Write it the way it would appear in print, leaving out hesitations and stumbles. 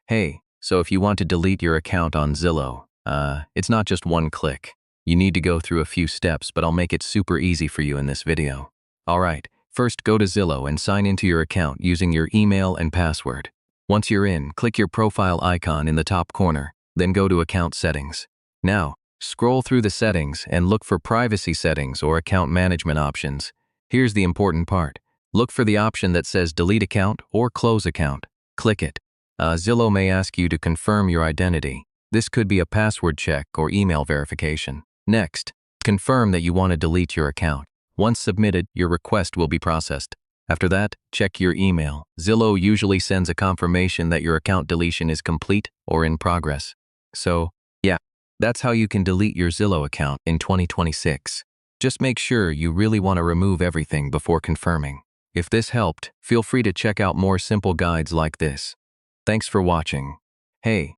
Hey, so if you want to delete your account on Zillow, it's not just one click. You need to go through a few steps, but I'll make it super easy for you in this video. Alright, first go to Zillow and sign into your account using your email and password. Once you're in, click your profile icon in the top corner, then go to Account Settings. Now, scroll through the settings and look for Privacy Settings or Account Management options. Here's the important part. Look for the option that says Delete Account or Close Account. Click it. Zillow may ask you to confirm your identity. This could be a password check or email verification. Next, confirm that you want to delete your account. Once submitted, your request will be processed. After that, check your email. Zillow usually sends a confirmation that your account deletion is complete or in progress. So, yeah, that's how you can delete your Zillow account in 2026. Just make sure you really want to remove everything before confirming. If this helped, feel free to check out more simple guides like this. Thanks for watching. Hey,